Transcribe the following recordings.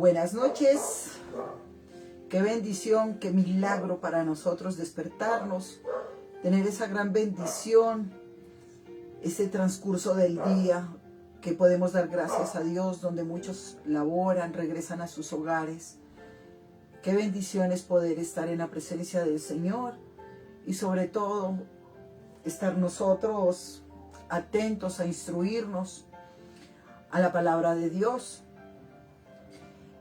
Buenas noches. Qué bendición, qué milagro para nosotros despertarnos, tener esa gran bendición, ese transcurso del día que podemos dar gracias a Dios, donde muchos laboran, regresan a sus hogares. Qué bendición es poder estar en la presencia del Señor y sobre todo estar nosotros atentos a instruirnos a la palabra de Dios.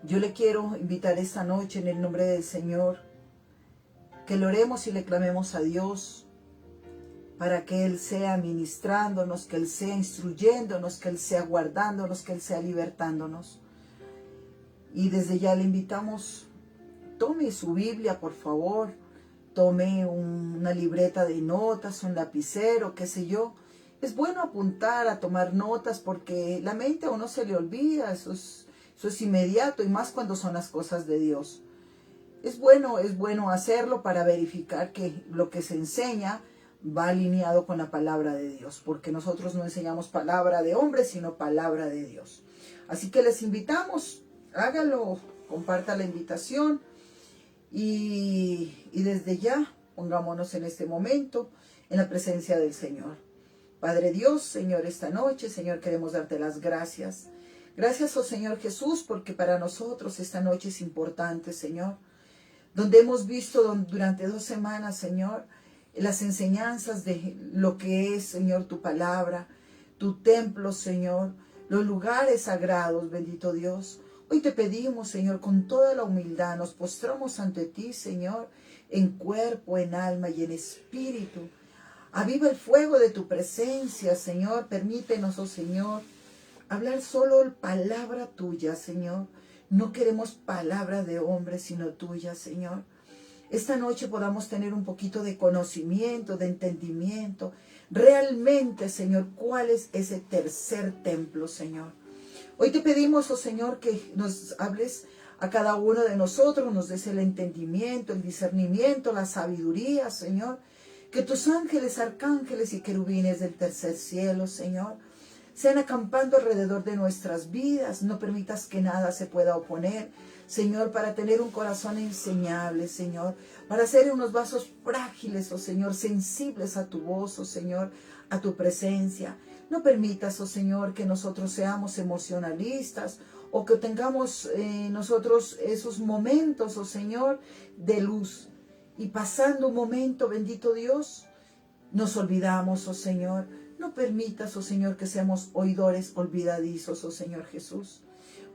Yo le quiero invitar esta noche en el nombre del Señor que le oremos y le clamemos a Dios para que Él sea ministrándonos, que Él sea instruyéndonos, que Él sea guardándonos, que Él sea libertándonos. Y desde ya le invitamos, tome su Biblia, por favor, tome una libreta de notas, un lapicero, qué sé yo. Es bueno apuntar, a tomar notas, porque la mente a uno se le olvida, eso es inmediato, y más cuando son las cosas de Dios. Es bueno hacerlo para verificar que lo que se enseña va alineado con la palabra de Dios, porque nosotros no enseñamos palabra de hombre, sino palabra de Dios. Así que les invitamos, hágalo, comparta la invitación y desde ya pongámonos en este momento en la presencia del Señor. Padre Dios, Señor, esta noche, Señor, queremos darte las gracias. Gracias, oh Señor Jesús, porque para nosotros esta noche es importante, Señor, donde hemos visto durante 2 semanas, Señor, las enseñanzas de lo que es, Señor, tu palabra, tu templo, Señor, los lugares sagrados, bendito Dios. Hoy te pedimos, Señor, con toda la humildad, nos postramos ante ti, Señor, en cuerpo, en alma y en espíritu. Aviva el fuego de tu presencia, Señor. Permítenos, oh Señor, hablar solo palabra tuya, Señor. No queremos palabra de hombre, sino tuya, Señor. Esta noche podamos tener un poquito de conocimiento, de entendimiento. Realmente, Señor, ¿cuál es ese tercer templo, Señor? Hoy te pedimos, oh Señor, que nos hables a cada uno de nosotros, nos des el entendimiento, el discernimiento, la sabiduría, Señor. Que tus ángeles, arcángeles y querubines del tercer cielo, Señor, sean acampando alrededor de nuestras vidas. No permitas que nada se pueda oponer, Señor, para tener un corazón enseñable, Señor, para ser unos vasos frágiles, oh Señor, sensibles a tu voz, oh Señor, a tu presencia. No permitas, oh Señor, que nosotros seamos emocionalistas o que tengamos nosotros esos momentos, oh Señor, de luz. Y pasando un momento, bendito Dios, nos olvidamos, oh Señor. No permitas, oh Señor, que seamos oidores olvidadizos, oh Señor Jesús.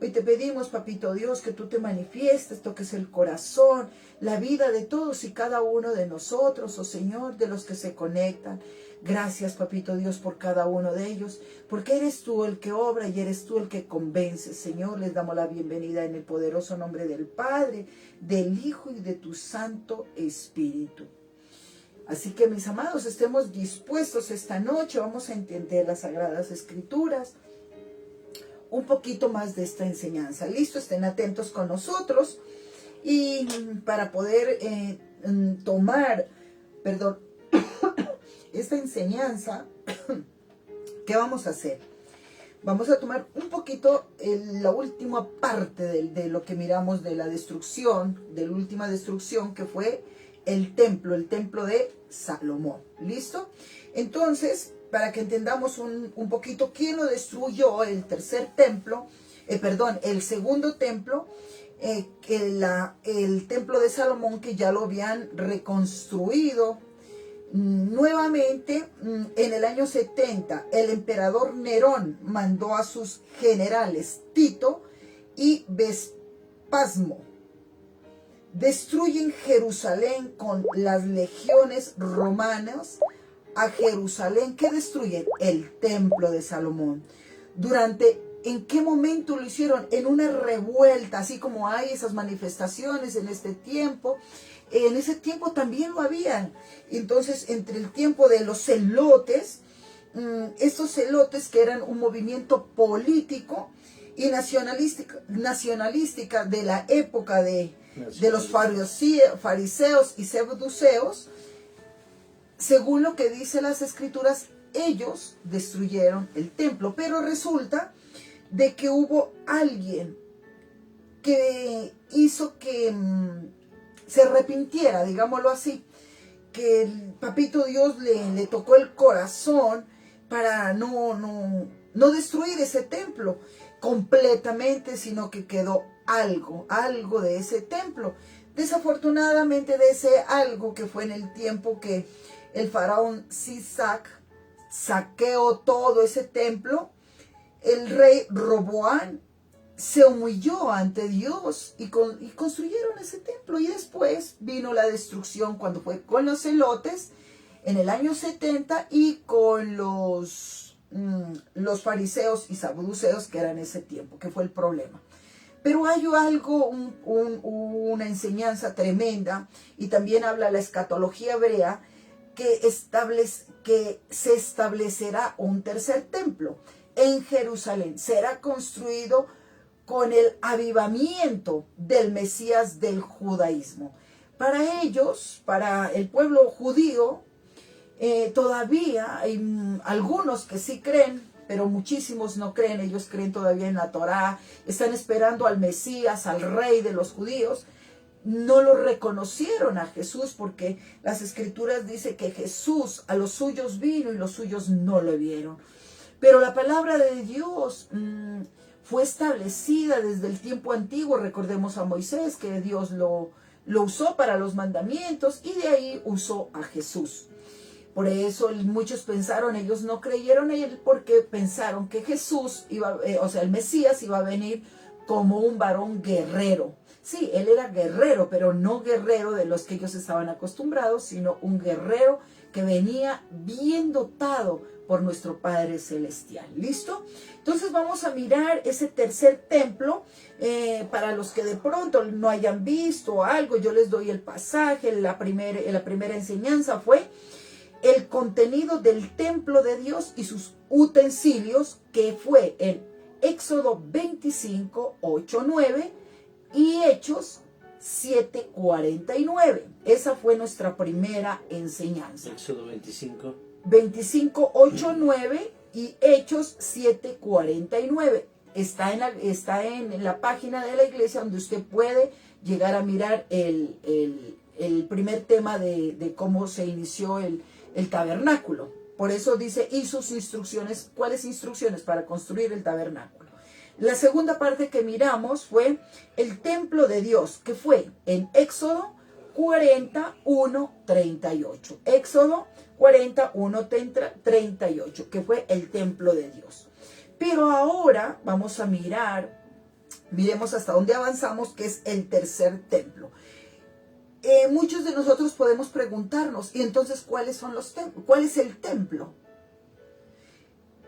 Hoy te pedimos, papito Dios, que tú te manifiestes, toques el corazón, la vida de todos y cada uno de nosotros, oh Señor, de los que se conectan. Gracias, papito Dios, por cada uno de ellos, porque eres tú el que obra y eres tú el que convence, Señor. Les damos la bienvenida en el poderoso nombre del Padre, del Hijo y de tu Santo Espíritu. Así que, mis amados, estemos dispuestos esta noche. Vamos a entender las Sagradas Escrituras, un poquito más de esta enseñanza. Listo, estén atentos con nosotros. Y para poder tomar, esta enseñanza, ¿qué vamos a hacer? Vamos a tomar un poquito la última parte de lo que miramos de la destrucción, de la última destrucción que fue el templo de Salomón. ¿Listo? Entonces, para que entendamos un poquito quién lo destruyó, el segundo templo, el templo de Salomón, que ya lo habían reconstruido nuevamente en el año 70. El emperador Nerón mandó a sus generales Tito y Vespasmo. Destruyen Jerusalén con las legiones romanas a Jerusalén. ¿Qué destruyen? El templo de Salomón. ¿En qué momento lo hicieron? En una revuelta, así como hay esas manifestaciones en este tiempo. En ese tiempo también lo habían. Entonces, entre el tiempo de los celotes, estos celotes que eran un movimiento político y nacionalística de la época de los fariseos y saduceos, según lo que dice las Escrituras, ellos destruyeron el templo. Pero resulta de que hubo alguien que hizo que se arrepintiera, digámoslo así, que el papito Dios le tocó el corazón para no destruir ese templo completamente, sino que quedó algo de ese templo. Desafortunadamente, de ese algo, que fue en el tiempo que el faraón Sisac saqueó todo ese templo, el rey Roboán se humilló ante Dios y construyeron ese templo. Y después vino la destrucción cuando fue con los celotes en el año 70 y con los fariseos y saduceos, que eran ese tiempo, que fue el problema. Pero hay algo, una enseñanza tremenda, y también habla la escatología hebrea, que se establecerá un tercer templo en Jerusalén. Será construido con el avivamiento del Mesías del judaísmo. Para ellos, para el pueblo judío, todavía hay algunos que sí creen, pero muchísimos no creen. Ellos creen todavía en la Torá, están esperando al Mesías, al rey de los judíos. No lo reconocieron a Jesús, porque las escrituras dicen que Jesús a los suyos vino y los suyos no lo vieron. Pero la palabra de Dios fue establecida desde el tiempo antiguo. Recordemos a Moisés, que Dios lo usó para los mandamientos, y de ahí usó a Jesús. Por eso muchos pensaron, ellos no creyeron en él, porque pensaron que Jesús el Mesías iba a venir como un varón guerrero. Sí, él era guerrero, pero no guerrero de los que ellos estaban acostumbrados, sino un guerrero que venía bien dotado por nuestro Padre Celestial. ¿Listo? Entonces vamos a mirar ese tercer templo. Para los que de pronto no hayan visto algo, yo les doy el pasaje. La primera enseñanza fue el contenido del templo de Dios y sus utensilios, que fue en Éxodo 25, 8, 9 y Hechos 7, 49. Esa fue nuestra primera enseñanza. Éxodo 25, 8, 9 y Hechos 7, 49. Está en la página de la iglesia, donde usted puede llegar a mirar el primer tema de cómo se inició el tabernáculo. Por eso dice, y sus instrucciones. ¿Cuáles instrucciones? Para construir el tabernáculo. La segunda parte que miramos fue el templo de Dios, que fue en Éxodo 41, 38. Éxodo 41, 38, que fue el templo de Dios. Pero ahora vamos a miremos hasta dónde avanzamos, que es el tercer templo. Muchos de nosotros podemos preguntarnos, ¿y entonces cuáles son los templos? ¿Cuál es el templo?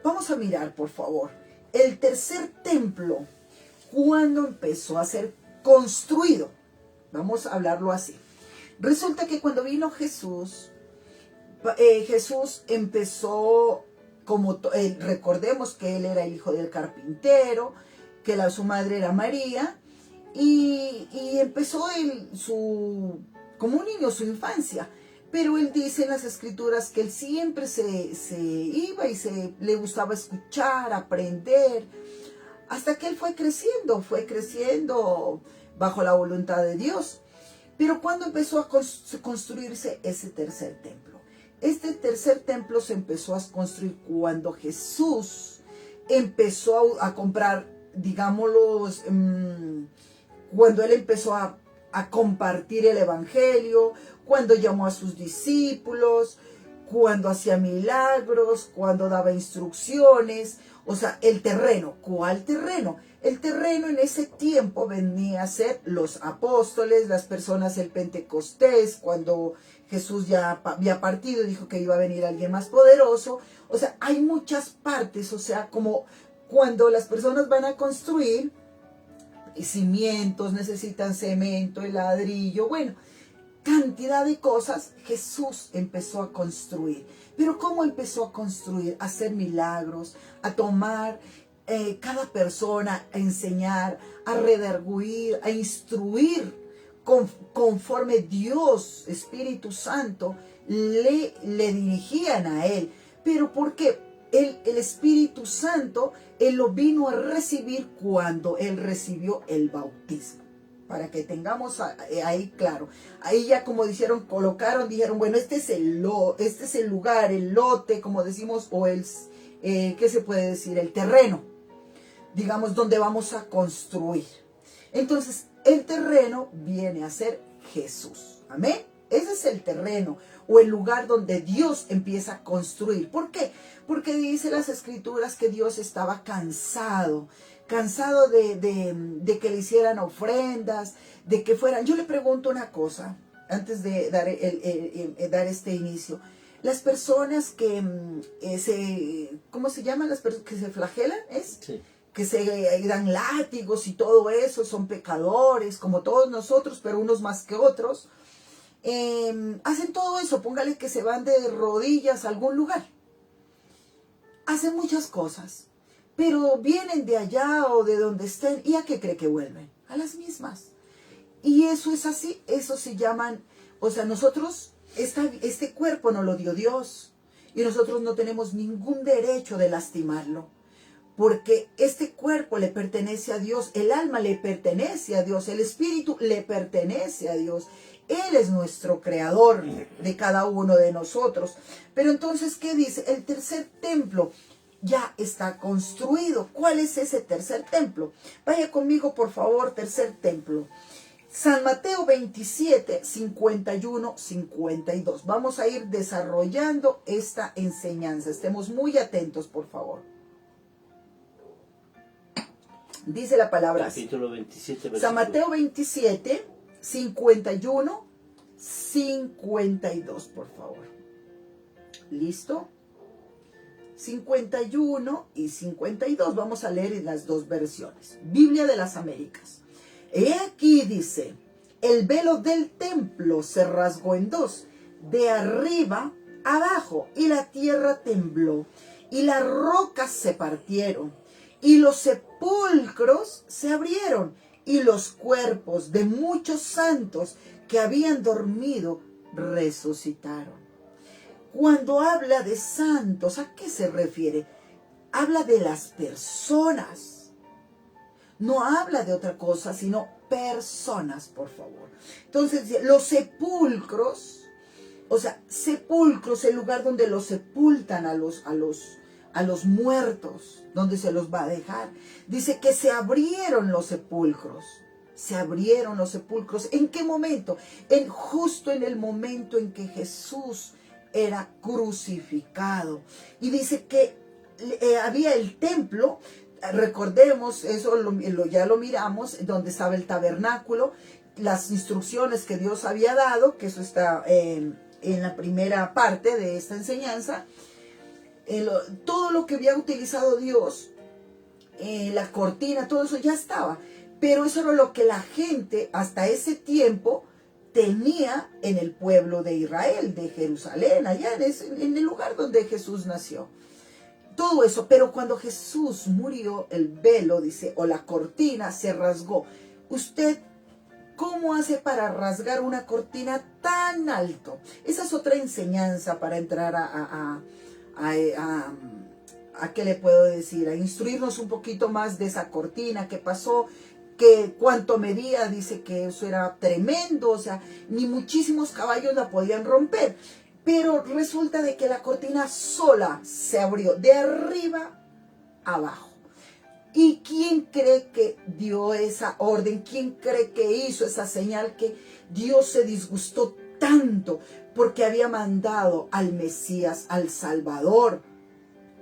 Vamos a mirar, por favor, el tercer templo, ¿cuándo empezó a ser construido? Vamos a hablarlo así. Resulta que cuando vino Jesús, Jesús empezó, recordemos que él era el hijo del carpintero, que su madre era María, y empezó como un niño su infancia. Pero él dice en las escrituras que él siempre se iba y le gustaba escuchar, aprender, hasta que él fue creciendo bajo la voluntad de Dios. Pero ¿cuándo empezó a construirse ese tercer templo? Este tercer templo se empezó a construir cuando Jesús empezó a comprar, digámoslo, cuando él empezó a compartir el evangelio, cuando llamó a sus discípulos, cuando hacía milagros, cuando daba instrucciones. O sea, el terreno. ¿Cuál terreno? El terreno en ese tiempo venía a ser los apóstoles, las personas del Pentecostés, cuando Jesús ya había partido y dijo que iba a venir alguien más poderoso. O sea, hay muchas partes. O sea, como cuando las personas van a construir cimientos, necesitan cemento, el ladrillo, bueno, cantidad de cosas. Jesús empezó a construir. Pero ¿cómo empezó a construir? A hacer milagros, a tomar cada persona, a enseñar, a redarguir, a instruir conforme Dios, Espíritu Santo, le dirigían a él. ¿Pero por qué? el Espíritu Santo, Él lo vino a recibir cuando Él recibió el bautismo. Para que tengamos ahí claro. Ahí ya como dijeron, dijeron, bueno, este es el lugar, el lote, como decimos, o ¿qué se puede decir? El terreno, digamos, donde vamos a construir. Entonces, el terreno viene a ser Jesús. Amén. Ese es el terreno o el lugar donde Dios empieza a construir. ¿Por qué? Porque dice las Escrituras que Dios estaba cansado de que le hicieran ofrendas, de que fueran. Yo le pregunto una cosa, antes de dar este inicio. Las personas que ¿cómo se llaman? Las personas que se flagelan, ¿es? Sí. Que se dan látigos y todo eso, son pecadores, como todos nosotros, pero unos más que otros. Hacen todo eso, póngale que se van de rodillas a algún lugar. Hacen muchas cosas, pero vienen de allá o de donde estén, ¿y a qué cree que vuelven? A las mismas. Y eso es así, eso se llaman, o sea, nosotros, este cuerpo nos lo dio Dios, y nosotros no tenemos ningún derecho de lastimarlo, porque este cuerpo le pertenece a Dios, el alma le pertenece a Dios, el espíritu le pertenece a Dios. Él es nuestro creador de cada uno de nosotros. Pero entonces, ¿qué dice? El tercer templo ya está construido. ¿Cuál es ese tercer templo? Vaya conmigo, por favor, tercer templo. San Mateo 27, 51, 52. Vamos a ir desarrollando esta enseñanza. Estemos muy atentos, por favor. Dice la palabra. Capítulo 27. San Mateo 27, 51, 52, por favor. ¿Listo? 51 y 52. Vamos a leer en las dos versiones. Biblia de las Américas. He aquí, dice, el velo del templo se rasgó en dos, de arriba abajo, y la tierra tembló, y las rocas se partieron, y los sepulcros se abrieron, y los cuerpos de muchos santos que habían dormido resucitaron. Cuando habla de santos, ¿a qué se refiere? Habla de las personas. No habla de otra cosa, sino personas, por favor. Entonces, los sepulcros, o sea, sepulcros, el lugar donde los sepultan a los muertos, donde se los va a dejar. Dice que se abrieron los sepulcros. Se abrieron los sepulcros. ¿En qué momento? Justo en el momento en que Jesús era crucificado. Y dice que había el templo. Recordemos, eso ya lo miramos, donde estaba el tabernáculo, las instrucciones que Dios había dado, que eso está en la primera parte de esta enseñanza. Todo lo que había utilizado Dios, la cortina, todo eso ya estaba, pero eso era lo que la gente hasta ese tiempo tenía en el pueblo de Israel, de Jerusalén, allá en el lugar donde Jesús nació. Todo eso, pero cuando Jesús murió, el velo, dice, o la cortina se rasgó. Usted, ¿cómo hace para rasgar una cortina tan alto? Esa es otra enseñanza para entrar a ¿qué le puedo decir? A instruirnos un poquito más de esa cortina, qué pasó, que cuánto medía, dice que eso era tremendo, o sea, ni muchísimos caballos la podían romper. Pero resulta de que la cortina sola se abrió de arriba abajo. ¿Y quién cree que dio esa orden? ¿Quién cree que hizo esa señal? Que Dios se disgustó tanto porque había mandado al Mesías, al Salvador,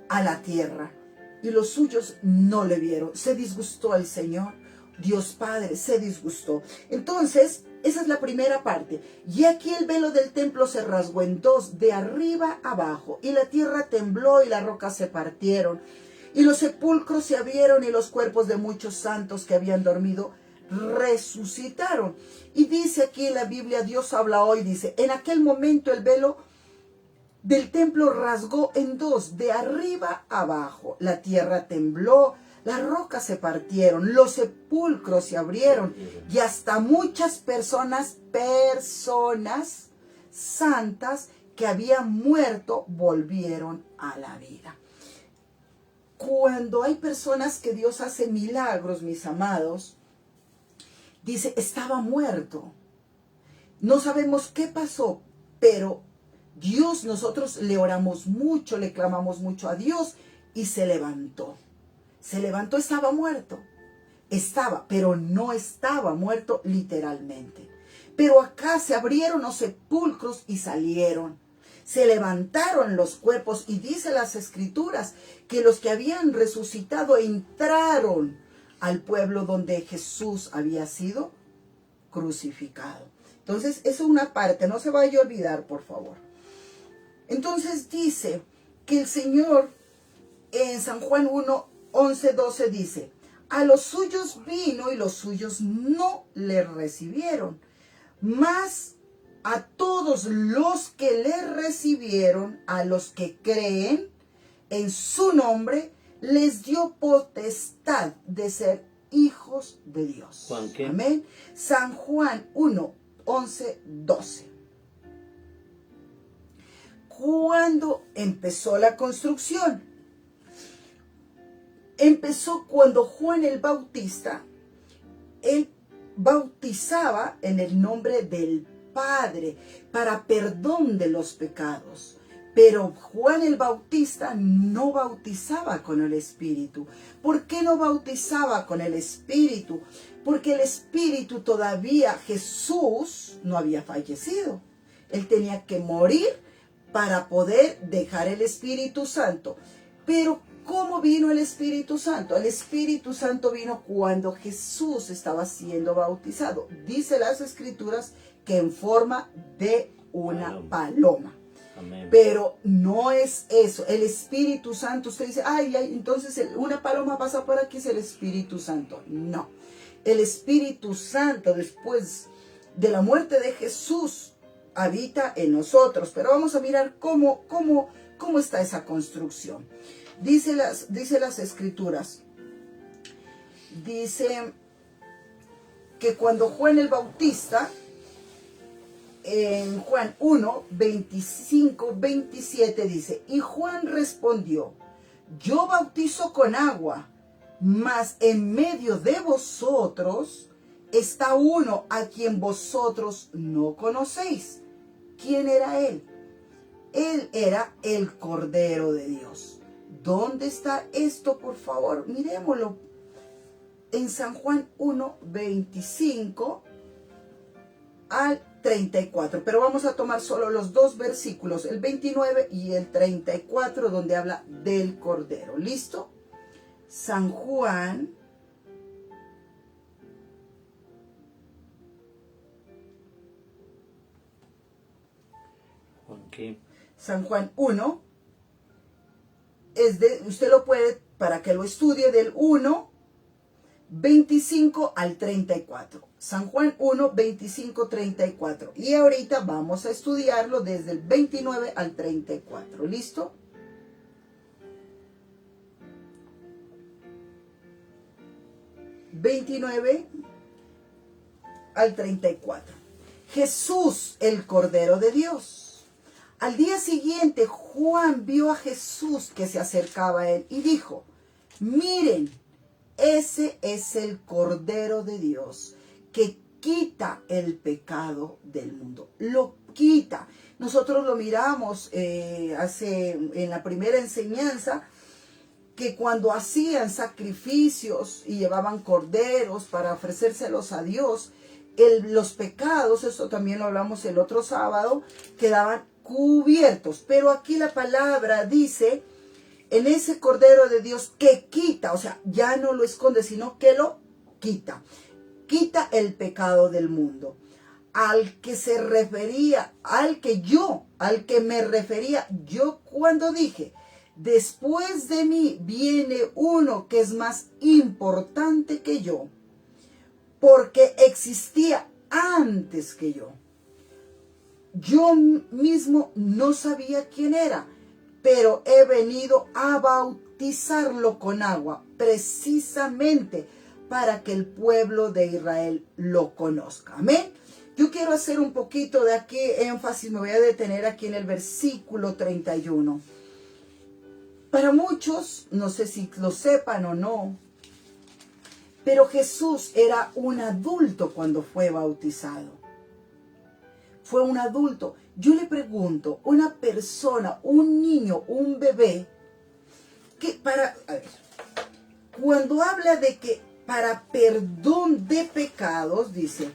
a la tierra. Y los suyos no le vieron. Se disgustó el Señor. Dios Padre se disgustó. Entonces, esa es la primera parte. Y aquí el velo del templo se rasgó en dos, de arriba abajo, y la tierra tembló y las rocas se partieron, y los sepulcros se abrieron, y los cuerpos de muchos santos que habían dormido resucitaron. Y dice aquí en la Biblia, Dios habla hoy, dice, en aquel momento el velo del templo rasgó en dos, de arriba abajo, la tierra tembló, las rocas se partieron, los sepulcros se abrieron, y hasta muchas personas santas que habían muerto volvieron a la vida. cuando hay personas que Dios hace milagros, mis amados, dice, estaba muerto. No sabemos qué pasó, pero Dios, nosotros le oramos mucho, le clamamos mucho a Dios y se levantó. Se levantó, estaba muerto. Estaba, pero no estaba muerto literalmente. Pero acá se abrieron los sepulcros y salieron. Se levantaron los cuerpos y dice las escrituras que los que habían resucitado entraron al pueblo donde Jesús había sido crucificado. Entonces, eso es una parte, no se vaya a olvidar, por favor. Entonces dice que el Señor en San Juan 1, 11, 12 dice, a los suyos vino y los suyos no le recibieron, mas a todos los que le recibieron, a los que creen en su nombre, les dio potestad de ser hijos de Dios. ¿Juan qué? Amén. San Juan 1, 11, 12. ¿Cuándo empezó la construcción? Empezó cuando Juan el Bautista, él bautizaba en el nombre del Padre para perdón de los pecados. Pero Juan el Bautista no bautizaba con el Espíritu. ¿Por qué no bautizaba con el Espíritu? Porque el Espíritu todavía, Jesús no había fallecido. Él tenía que morir para poder dejar el Espíritu Santo. Pero ¿cómo vino el Espíritu Santo? El Espíritu Santo vino cuando Jesús estaba siendo bautizado. Dice las Escrituras que en forma de una paloma. Amén. Pero no es eso. El Espíritu Santo, usted dice, ay, entonces una paloma pasa por aquí, es el Espíritu Santo. No. El Espíritu Santo, después de la muerte de Jesús, habita en nosotros. Pero vamos a mirar cómo está esa construcción. Dice las Escrituras, dice que cuando Juan el Bautista, en Juan 1, 25, 27 dice, y Juan respondió, yo bautizo con agua, mas en medio de vosotros está uno a quien vosotros no conocéis. ¿Quién era él? Él era el Cordero de Dios. ¿Dónde está esto, por favor? Miremoslo. En San Juan 1, 25 al 34. Pero vamos a tomar solo los dos versículos, el 29 y el 34, donde habla del Cordero. ¿Listo? San Juan. ¿Qué? San Juan 1. Usted lo puede, para que lo estudie, del 1, 25 al 34. San Juan 1, 25, 34. Y ahorita vamos a estudiarlo desde el 29 al 34. ¿Listo? ...29 al 34. Jesús, el Cordero de Dios. Al día siguiente, Juan vio a Jesús que se acercaba a él y dijo, miren, ese es el Cordero de Dios que quita el pecado del mundo. Lo quita. Nosotros lo miramos en la primera enseñanza, que cuando hacían sacrificios y llevaban corderos para ofrecérselos a Dios, los pecados, eso también lo hablamos el otro sábado, quedaban cubiertos. Pero aquí la palabra dice, en ese Cordero de Dios que quita, o sea, ya no lo esconde, sino que lo quita. Quita el pecado del mundo. Al que se refería, al que me refería yo cuando dije, después de mí viene uno que es más importante que yo, porque existía antes que yo. Yo mismo no sabía quién era, pero he venido a bautizarlo con agua, precisamente para que el pueblo de Israel lo conozca. Amén. Yo quiero hacer un poquito de aquí énfasis, me voy a detener aquí en el versículo 31. Para muchos, no sé si lo sepan o no, pero Jesús era un adulto cuando fue bautizado. Fue un adulto. Yo le pregunto, una persona, un niño, un bebé, cuando habla de que para perdón de pecados, dice,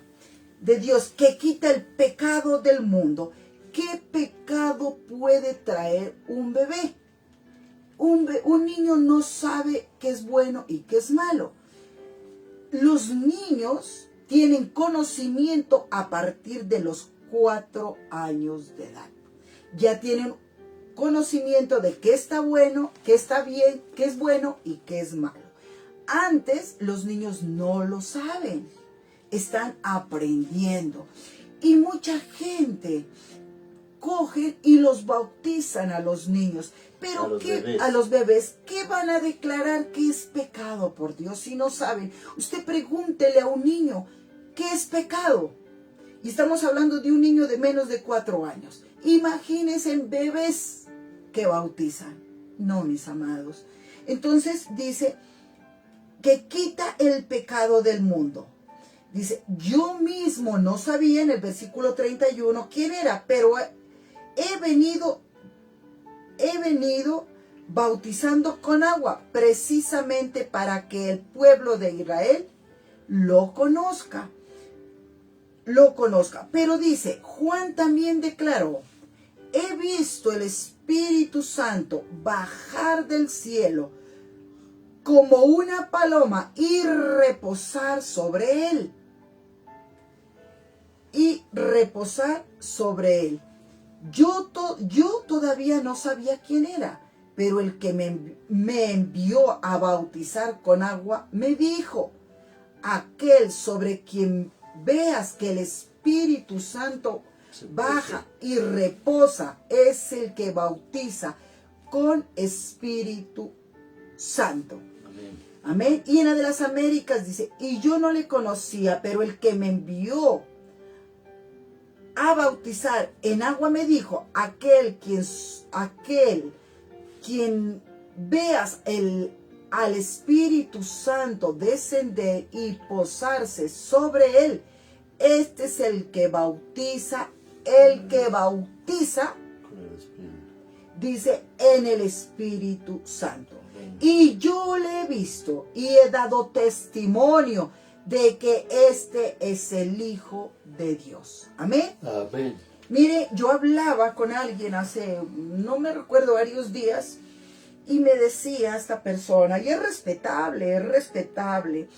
de Dios que quita el pecado del mundo, ¿qué pecado puede traer un bebé? Un niño no sabe qué es bueno y qué es malo. Los niños tienen conocimiento a partir de los 4 años de edad. Ya tienen conocimiento de qué está bueno, qué está bien, qué es bueno y qué es malo. Antes los niños no lo saben, están aprendiendo. Y mucha gente cogen y los bautizan a los niños. Pero a los bebés, ¿qué van a declarar que es pecado por Dios si no saben? Usted pregúntele a un niño, ¿qué es pecado? Y estamos hablando de un niño de menos de 4 años. Imagínense en bebés que bautizan. No, mis amados. Entonces dice que quita el pecado del mundo. Dice, yo mismo no sabía en el versículo 31 quién era, pero he venido bautizando con agua precisamente para que el pueblo de Israel lo conozca. Pero dice, Juan también declaró, he visto el Espíritu Santo bajar del cielo como una paloma y reposar sobre él. Yo todavía no sabía quién era, pero el que me envió a bautizar con agua me dijo, aquel sobre quien veas que el Espíritu Santo baja y reposa es el que bautiza con Espíritu Santo. Amén. Y en la de las Américas dice, y yo no le conocía, pero el que me envió a bautizar en agua me dijo, aquel quien veas al Espíritu Santo descender y posarse sobre él, este es el que bautiza, dice, en el Espíritu Santo. Y yo le he visto y he dado testimonio de que este es el Hijo de Dios. Amén. Amén. Mire, yo hablaba con alguien hace, no me recuerdo, varios días, y me decía esta persona, y es respetable,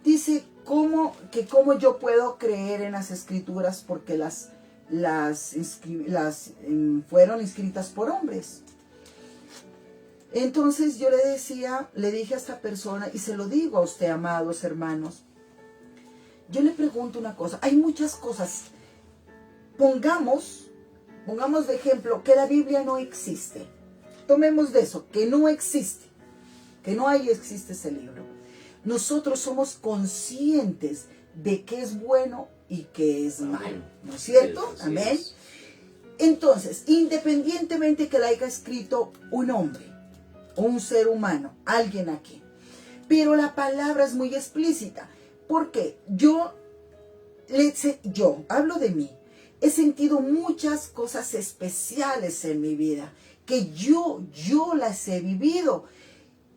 dice, ¿cómo yo puedo creer en las escrituras porque fueron escritas por hombres? Entonces yo le dije a esta persona, y se lo digo a usted, amados hermanos, yo le pregunto una cosa, hay muchas cosas, pongamos de ejemplo que la Biblia no existe, tomemos de eso, que no existe, existe ese libro. Nosotros somos conscientes de qué es bueno y qué es malo, ¿no es cierto? Amén. Entonces, independientemente que la haya escrito un hombre, o un ser humano, alguien aquí, pero la palabra es muy explícita, porque yo hablo de mí, he sentido muchas cosas especiales en mi vida, que yo las he vivido,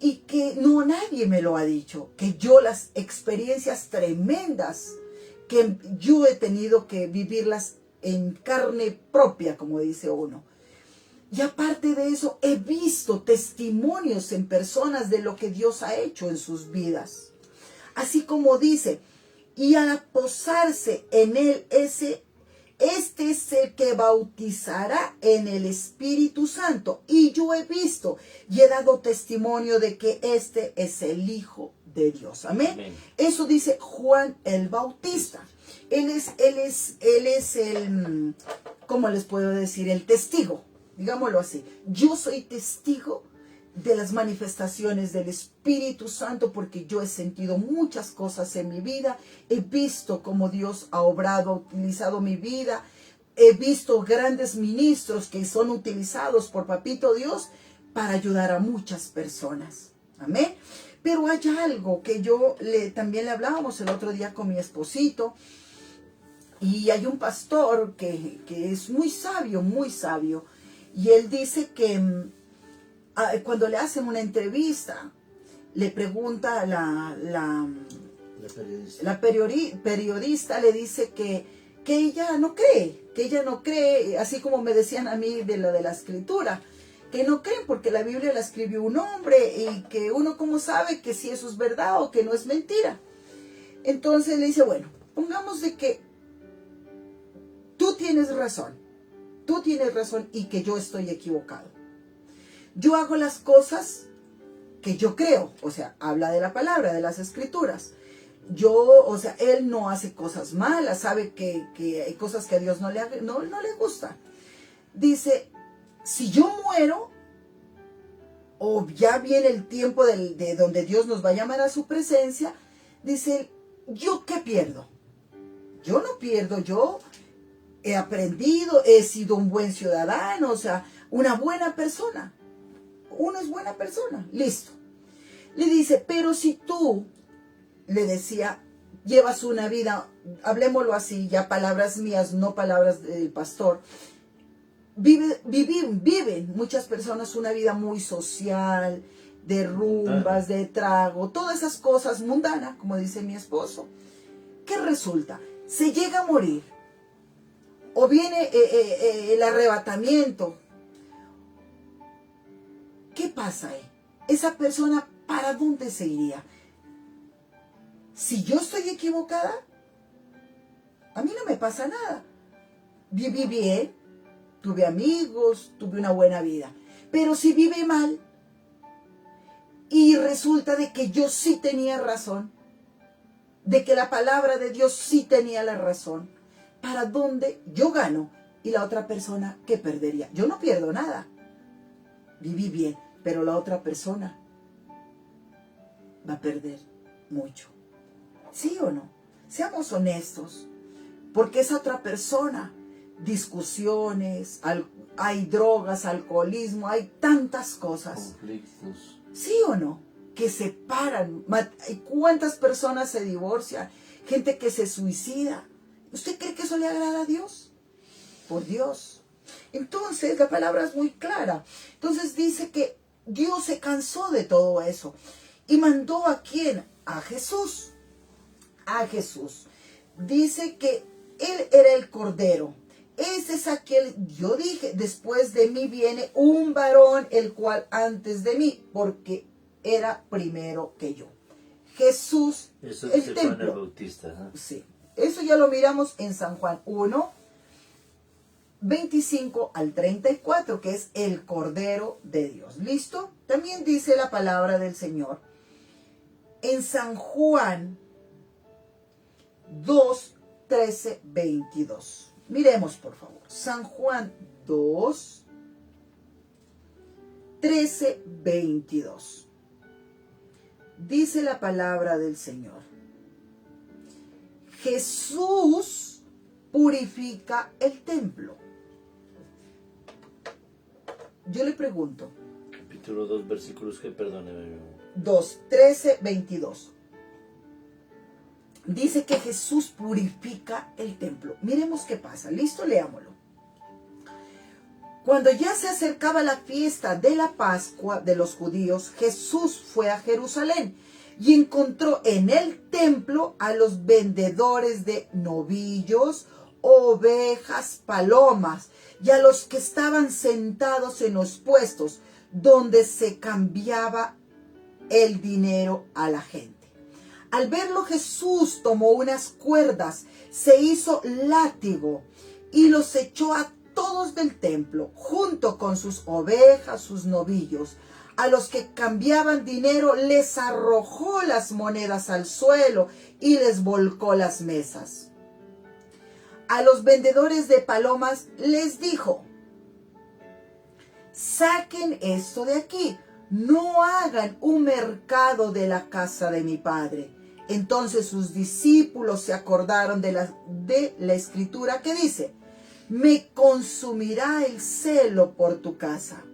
y que no nadie me lo ha dicho, que yo las experiencias tremendas, que yo he tenido que vivirlas en carne propia, como dice uno. Y aparte de eso, he visto testimonios en personas de lo que Dios ha hecho en sus vidas. Así como dice, y al posarse en él, este es el que bautizará en el Espíritu Santo. Y yo he visto y he dado testimonio de que este es el Hijo de Dios. Amén. Amén. Eso dice Juan el Bautista. Él es el, ¿cómo les puedo decir? El testigo. Digámoslo así, yo soy testigo de las manifestaciones del Espíritu Santo porque yo he sentido muchas cosas en mi vida, he visto cómo Dios ha obrado, ha utilizado mi vida, he visto grandes ministros que son utilizados por Papito Dios para ayudar a muchas personas. Amén. Pero hay algo que también le hablábamos el otro día con mi esposito. Y hay un pastor que es muy sabio, muy sabio. Y él dice que cuando le hacen una entrevista, le pregunta la periodista, le dice que ella no cree, así como me decían a mí de lo de la escritura, que no creen porque la Biblia la escribió un hombre y que uno cómo sabe que si eso es verdad o que no es mentira. Entonces le dice, bueno, pongamos de que tú tienes razón y que yo estoy equivocado. Yo hago las cosas que yo creo, o sea, habla de la palabra, de las escrituras. Él no hace cosas malas, sabe que hay cosas que a Dios no le gusta. Dice, si yo muero, o ya viene el tiempo de donde Dios nos va a llamar a su presencia, dice, ¿yo qué pierdo? Yo no pierdo, yo he aprendido, he sido un buen ciudadano, o sea, una buena persona. Uno es buena persona, listo. Le dice, pero si tú, le decía, llevas una vida, hablemoslo así, ya palabras mías, no palabras del pastor, viven muchas personas una vida muy social, de rumbas, de trago, todas esas cosas mundanas, como dice mi esposo. ¿Qué resulta? Se llega a morir, o viene el arrebatamiento. ¿Qué pasa ahí? Esa persona, ¿para dónde se iría? Si yo estoy equivocada, a mí no me pasa nada. Viví bien, tuve amigos, tuve una buena vida. Pero si vive mal y resulta de que yo sí tenía razón, de que la palabra de Dios sí tenía la razón, ¿para dónde yo gano? Y la otra persona, ¿qué perdería? Yo no pierdo nada. Viví bien, pero la otra persona va a perder mucho. ¿Sí o no? Seamos honestos, porque esa otra persona, discusiones, hay drogas, alcoholismo, hay tantas cosas. Conflictos. ¿Sí o no? Que separan. ¿Cuántas personas se divorcian? Gente que se suicida. ¿Usted cree que eso le agrada a Dios? Por Dios. Entonces, la palabra es muy clara. Entonces dice que Dios se cansó de todo eso. ¿Y mandó a quién? A Jesús. A Jesús. Dice que Él era el Cordero. Ese es aquel, yo dije, después de mí viene un varón, el cual antes de mí, porque era primero que yo. Jesús, eso el dice templo. Juan el Bautista, ¿eh? Sí, eso ya lo miramos en San Juan 1, 25 al 34, que es el Cordero de Dios. ¿Listo? También dice la palabra del Señor en San Juan 2, 13, 22. Miremos, por favor. San Juan 2, 13, 22. Dice la palabra del Señor. Jesús purifica el templo. Yo le pregunto. Capítulo 2, versículos que perdóneme. 2, 13, 22. Dice que Jesús purifica el templo. Miremos qué pasa. ¿Listo? Leámoslo. Cuando ya se acercaba la fiesta de la Pascua de los judíos, Jesús fue a Jerusalén y encontró en el templo a los vendedores de novillos, ovejas, palomas y a los que estaban sentados en los puestos donde se cambiaba el dinero a la gente. Al verlo, Jesús tomó unas cuerdas, se hizo látigo y los echó a todos del templo, junto con sus ovejas, sus novillos. A los que cambiaban dinero les arrojó las monedas al suelo y les volcó las mesas. A los vendedores de palomas les dijo: saquen esto de aquí, no hagan un mercado de la casa de mi Padre. Entonces sus discípulos se acordaron de la escritura que dice: me consumirá el celo por tu casa.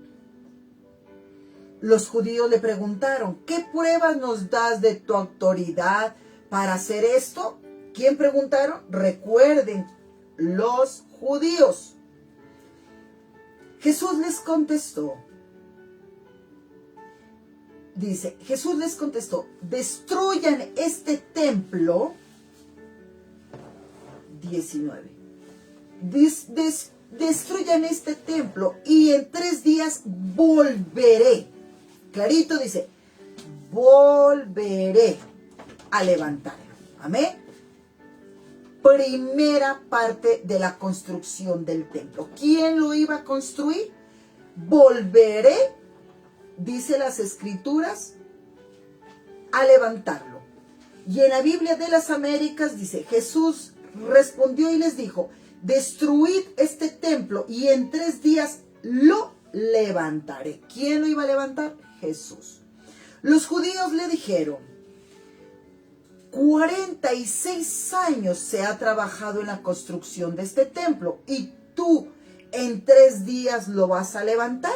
Los judíos le preguntaron, ¿qué pruebas nos das de tu autoridad para hacer esto? ¿Quién preguntaron? Recuerden, los judíos. Jesús les contestó. Dice, Jesús les contestó, destruyan este templo. 19. Destruyan este templo y en 3 días volveré. Clarito dice, volveré a levantarlo. Amén. Primera parte de la construcción del templo. ¿Quién lo iba a construir? Volveré, dice las Escrituras, a levantarlo. Y en la Biblia de las Américas dice, Jesús respondió y les dijo, destruid este templo y en 3 días lo levantaré. ¿Quién lo iba a levantar? Jesús. Los judíos le dijeron, 46 años se ha trabajado en la construcción de este templo y tú en 3 días lo vas a levantar.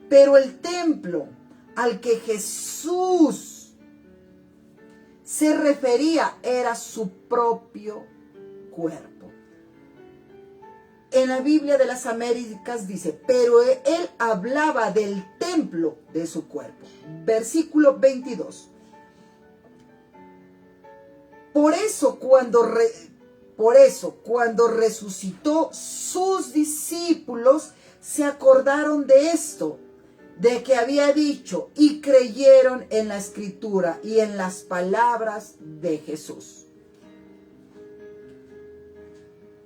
Pero el templo al que Jesús se refería era su propio cuerpo. En la Biblia de las Américas dice, pero él hablaba del templo de su cuerpo. Versículo 22. Por eso cuando resucitó, sus discípulos se acordaron de esto, de que había dicho, y creyeron en la Escritura y en las palabras de Jesús.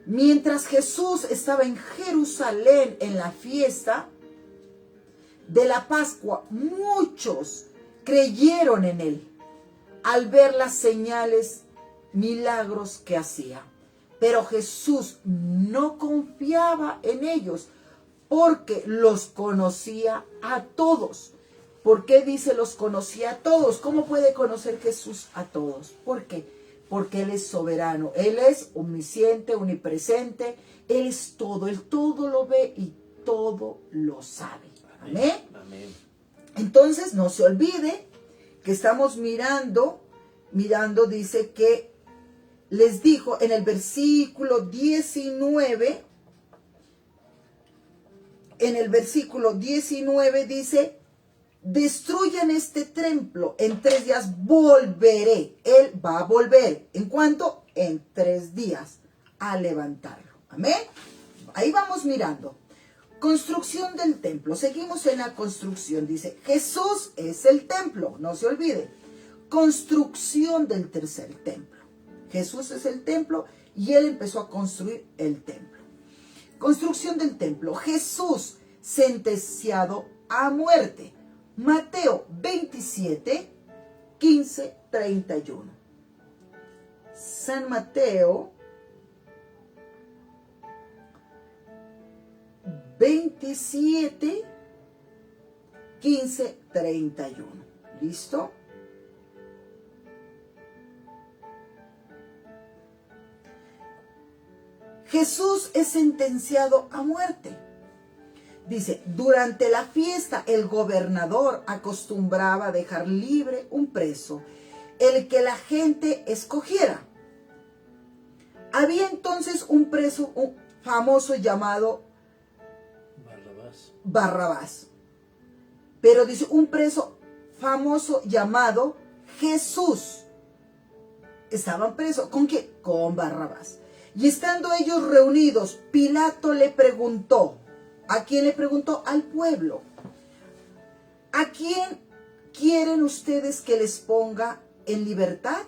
Mientras Jesús estaba en Jerusalén en la fiesta de la Pascua, muchos creyeron en él al ver las señales, milagros que hacía. Pero Jesús no confiaba en ellos porque los conocía a todos. ¿Por qué dice los conocía a todos? ¿Cómo puede conocer Jesús a todos? ¿Por qué? Porque Él es soberano, Él es omnisciente, omnipresente, Él es todo, Él todo lo ve y todo lo sabe. Amén. Amén. Entonces no se olvide que estamos mirando, dice que les dijo en el versículo 19, dice, destruyan este templo, en 3 días volveré. Él va a volver. ¿En cuánto? En 3 días a levantarlo. Amén. Ahí vamos mirando. Construcción del templo. Seguimos en la construcción. Dice, Jesús es el templo. No se olvide. Construcción del tercer templo. Jesús es el templo y Él empezó a construir el templo. Construcción del templo. Jesús sentenciado a muerte. Mateo 27, 15, 31. San Mateo 27, 15, 31. ¿Listo? Jesús es sentenciado a muerte. Dice, durante la fiesta el gobernador acostumbraba a dejar libre un preso, el que la gente escogiera. Había entonces un preso famoso llamado Barrabás. Pero dice, un preso famoso llamado Jesús. Estaban presos. ¿Con qué? Con Barrabás. Y estando ellos reunidos, Pilato le preguntó. ¿A quién le preguntó? Al pueblo. ¿A quién quieren ustedes que les ponga en libertad?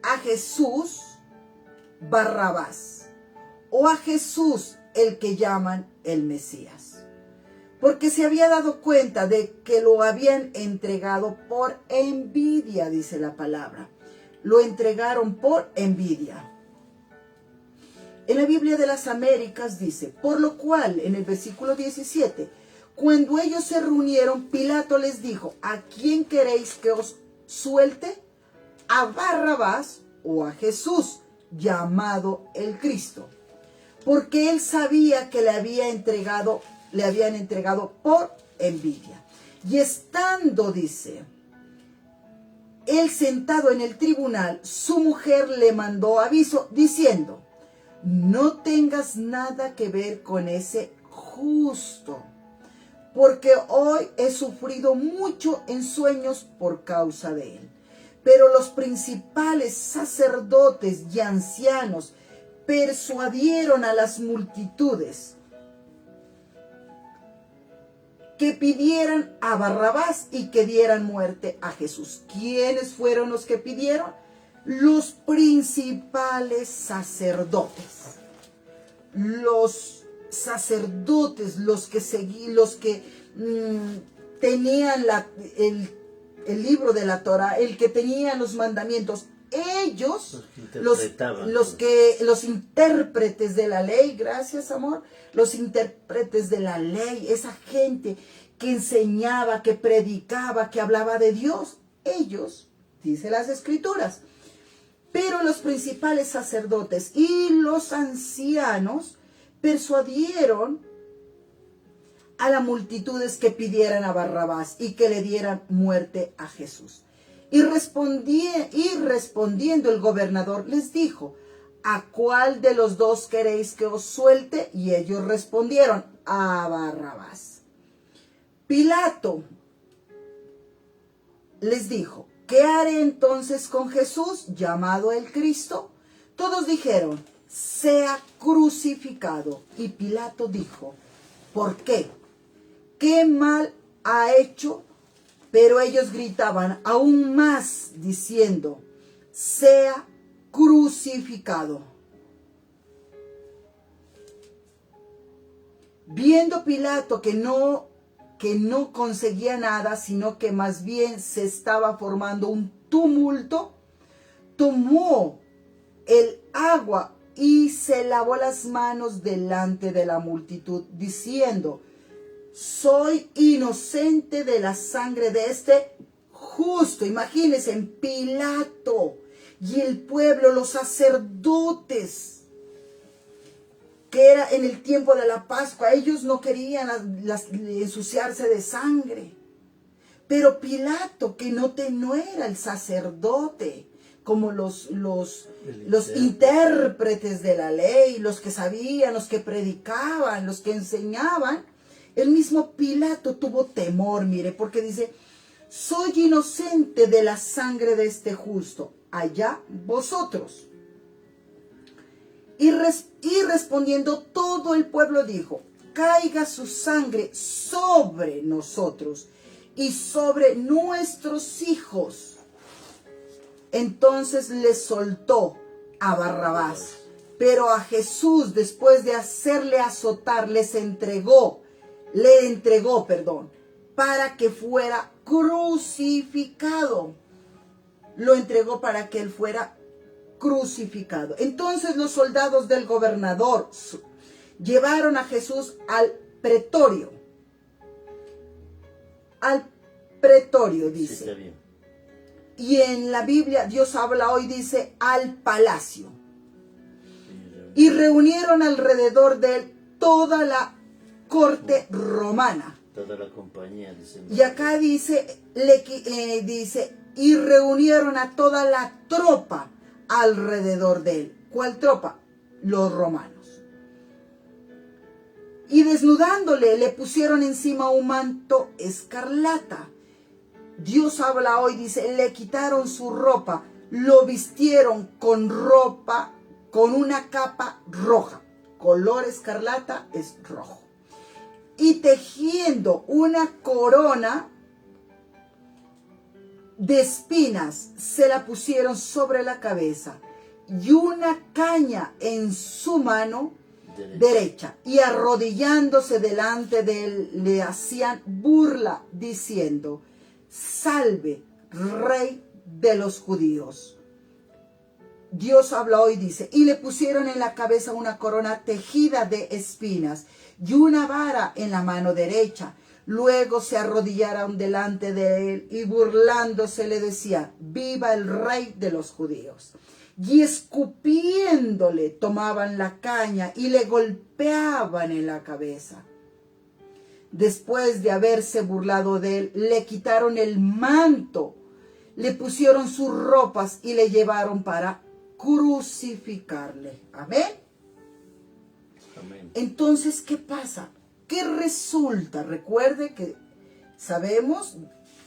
¿A Jesús, Barrabás, o a Jesús, el que llaman el Mesías? Porque se había dado cuenta de que lo habían entregado por envidia, dice la palabra. Lo entregaron por envidia. En la Biblia de las Américas dice, por lo cual, en el versículo 17, cuando ellos se reunieron, Pilato les dijo, ¿a quién queréis que os suelte? ¿A Barrabás o a Jesús, llamado el Cristo? Porque él sabía que le habían entregado por envidia. Y estando, dice, él sentado en el tribunal, su mujer le mandó aviso diciendo: no tengas nada que ver con ese justo, porque hoy he sufrido mucho en sueños por causa de él. Pero los principales sacerdotes y ancianos persuadieron a las multitudes que pidieran a Barrabás y que dieran muerte a Jesús. ¿Quiénes fueron los que pidieron? Los principales sacerdotes. Los sacerdotes, los que tenían el libro de la Torá, el que tenían los mandamientos, ellos, los intérpretes de la ley, gracias amor, los intérpretes de la ley, esa gente que enseñaba, que predicaba, que hablaba de Dios, ellos, dice las escrituras. Pero los principales sacerdotes y los ancianos persuadieron a las multitudes que pidieran a Barrabás y que le dieran muerte a Jesús. Y respondiendo el gobernador les dijo: ¿a cuál de los dos queréis que os suelte? Y ellos respondieron: a Barrabás. Pilato les dijo: ¿qué haré entonces con Jesús, llamado el Cristo? Todos dijeron: sea crucificado. Y Pilato dijo: ¿por qué? ¿Qué mal ha hecho? Pero ellos gritaban aún más, diciendo: sea crucificado. Viendo Pilato que no conseguía nada, sino que más bien se estaba formando un tumulto, tomó el agua y se lavó las manos delante de la multitud, diciendo: soy inocente de la sangre de este justo. Imagínense, en Pilato y el pueblo, los sacerdotes, que era en el tiempo de la Pascua, ellos no querían ensuciarse de sangre. Pero Pilato, que no era el sacerdote, como los intérpretes de la ley, los que sabían, los que predicaban, los que enseñaban, el mismo Pilato tuvo temor, mire, porque dice: soy inocente de la sangre de este justo, allá vosotros. Y respondiendo todo el pueblo dijo: caiga su sangre sobre nosotros y sobre nuestros hijos. Entonces le soltó a Barrabás, pero a Jesús, después de hacerle azotar, le entregó, para que fuera crucificado. Lo entregó para que él fuera crucificado. Entonces los soldados del gobernador llevaron a Jesús al pretorio. Al pretorio, dice. Sí, está bien. Y en la Biblia, Dios habla hoy, dice al palacio. Y reunieron alrededor de él toda la corte romana. Toda la compañía, dice. Y acá dice, y reunieron a toda la tropa alrededor de él. ¿Cuál tropa? Los romanos. Y desnudándole, le pusieron encima un manto escarlata. Dios habla hoy, dice, le quitaron su ropa, lo vistieron con una capa roja. Color escarlata es rojo. Y tejiendo una corona de espinas, se la pusieron sobre la cabeza, y una caña en su mano derecha. Y arrodillándose delante de él, le hacían burla, diciendo: salve, Rey de los judíos. Dios habla hoy, dice, y le pusieron en la cabeza una corona tejida de espinas y una vara en la mano derecha. Luego se arrodillaron delante de él y burlándose le decían: viva el Rey de los judíos. Y escupiéndole tomaban la caña y le golpeaban en la cabeza, Después de haberse burlado de él, le quitaron el manto, le pusieron sus ropas y le llevaron para crucificarle. Amén. Amén. Entonces, ¿qué pasa? ¿Qué resulta? Recuerde que sabemos,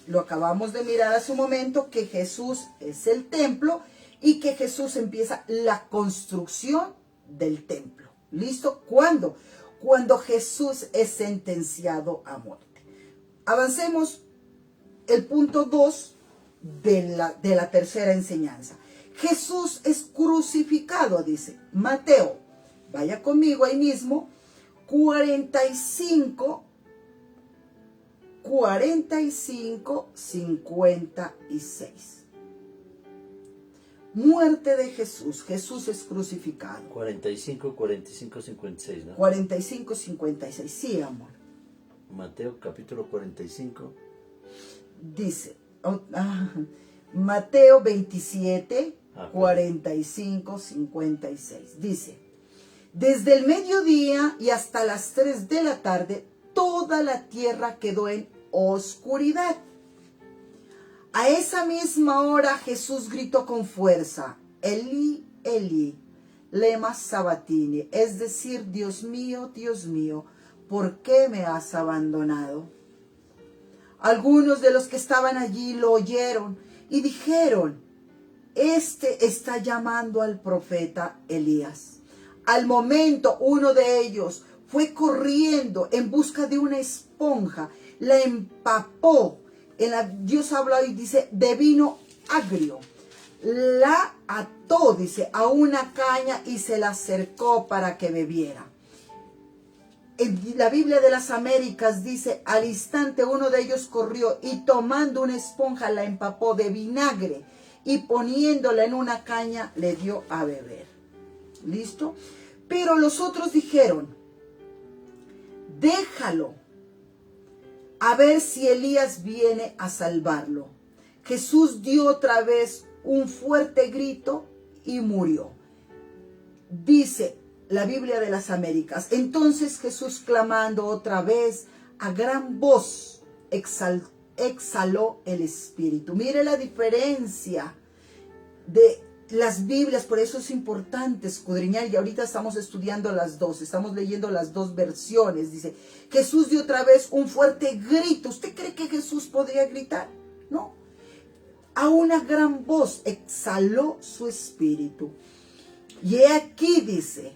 lo acabamos de mirar hace un momento, que Jesús es el templo y que Jesús empieza la construcción del templo. ¿Listo? ¿Cuándo? Cuando Jesús es sentenciado a muerte. Avancemos el punto 2 de la tercera enseñanza. Jesús es crucificado, dice Mateo. Vaya conmigo ahí mismo. 45, 56. Muerte de Jesús. Jesús es crucificado. 45, 56, ¿no? 45, 56. Sí, amor. Mateo capítulo 45. Dice, Mateo 27, 45, 56. Dice, desde el mediodía y hasta las 3 de la tarde, toda la tierra quedó en oscuridad. A esa misma hora Jesús gritó con fuerza, Eli, Eli, lema sabatini, es decir, Dios mío, ¿por qué me has abandonado? Algunos de los que estaban allí lo oyeron y dijeron, este está llamando al profeta Elías. Al momento, uno de ellos fue corriendo en busca de una esponja, la empapó. Dios habla y dice, de vino agrio. La ató, dice, a una caña y se la acercó para que bebiera. En la Biblia de las Américas dice, al instante uno de ellos corrió y tomando una esponja la empapó de vinagre y poniéndola en una caña le dio a beber. ¿Listo? Pero los otros dijeron, déjalo, a ver si Elías viene a salvarlo. Jesús dio otra vez un fuerte grito y murió. Dice la Biblia de las Américas, entonces Jesús, clamando otra vez a gran voz, exhaló el espíritu. Mire la diferencia de las Biblias, por eso es importante escudriñar, y ahorita estamos estudiando las dos, estamos leyendo las dos versiones. Dice, Jesús dio otra vez un fuerte grito. ¿Usted cree que Jesús podría gritar? No. A una gran voz exhaló su espíritu. Y he aquí, dice,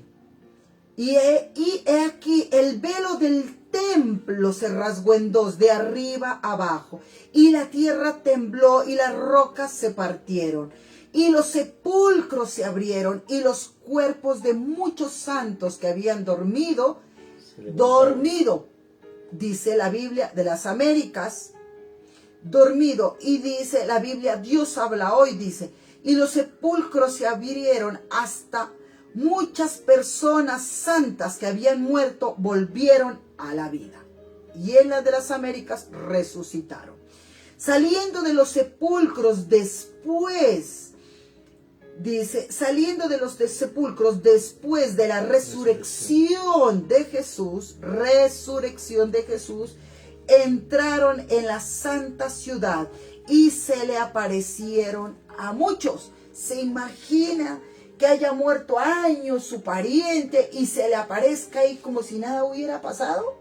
y he aquí el velo del templo se rasgó en dos, de arriba abajo, y la tierra tembló y las rocas se partieron. Y los sepulcros se abrieron y los cuerpos de muchos santos que habían dormido, dice la Biblia de las Américas, dormido, y dice la Biblia, Dios habla hoy, dice, y los sepulcros se abrieron hasta muchas personas santas que habían muerto volvieron a la vida. Y en la de las Américas resucitaron. Saliendo de los sepulcros después, dice, saliendo de los sepulcros después de la resurrección de Jesús, entraron en la santa ciudad y se le aparecieron a muchos. ¿Se imagina que haya muerto años su pariente y se le aparezca ahí como si nada hubiera pasado?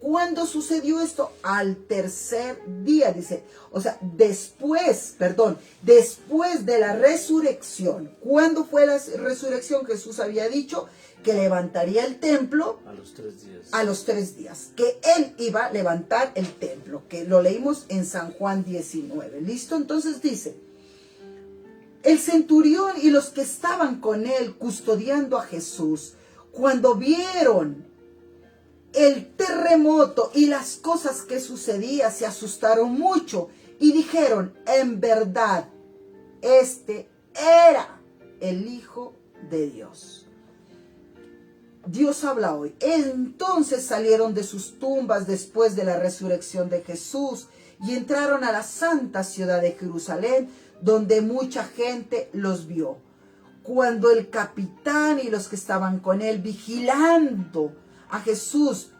¿Cuándo sucedió esto? Al tercer día, dice. O sea, después de la resurrección. ¿Cuándo fue la resurrección? Jesús había dicho que levantaría el templo a los 3 días. A los 3 días. Que Él iba a levantar el templo. Que lo leímos en San Juan 19. ¿Listo? Entonces dice, el centurión y los que estaban con él custodiando a Jesús, cuando vieron el terremoto y las cosas que sucedían, se asustaron mucho y dijeron, en verdad, este era el Hijo de Dios. Dios habla hoy. Entonces salieron de sus tumbas después de la resurrección de Jesús y entraron a la santa ciudad de Jerusalén, donde mucha gente los vio. Cuando el capitán y los que estaban con él vigilando a Jesús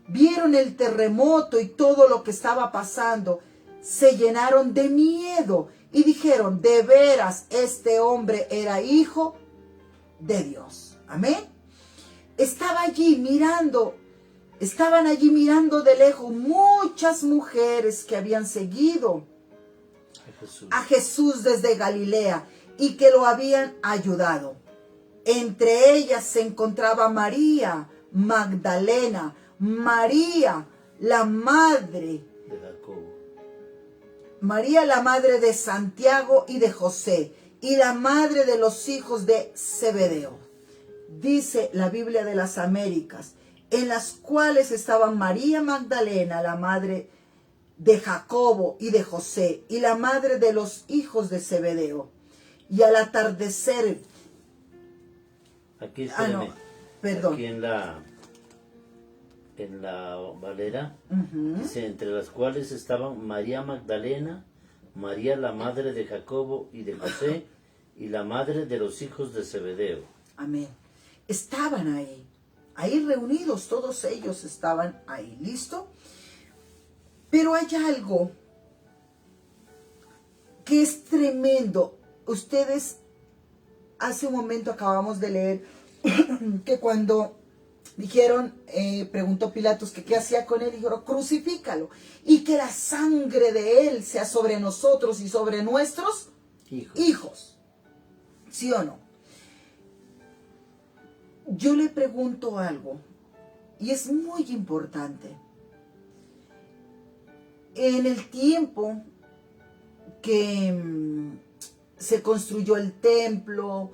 vieron el terremoto y todo lo que estaba pasando, se llenaron de miedo y dijeron, de veras, este hombre era hijo de Dios. Amén. Estaban allí mirando de lejos muchas mujeres que habían seguido a Jesús desde Galilea y que lo habían ayudado. Entre ellas se encontraba María Magdalena, María, la madre de Jacobo, María, la madre de Santiago y de José, y la madre de los hijos de Zebedeo. Dice la Biblia de las Américas, en las cuales estaban María Magdalena, la madre de Jacobo y de José, y la madre de los hijos de Zebedeo. Y al atardecer, aquí, perdón. Aquí en la Valera, dice, entre las cuales estaban María Magdalena, María la madre de Jacobo y de José, y la madre de los hijos de Zebedeo. Amén. Estaban ahí reunidos, todos ellos estaban ahí, ¿listo? Pero hay algo que es tremendo. Ustedes, hace un momento acabamos de leer que cuando dijeron, preguntó Pilatos que qué hacía con él, dijeron, crucifícalo, y que la sangre de él sea sobre nosotros y sobre nuestros hijos. ¿Sí o no? Yo le pregunto algo, y es muy importante. En el tiempo que se construyó el templo,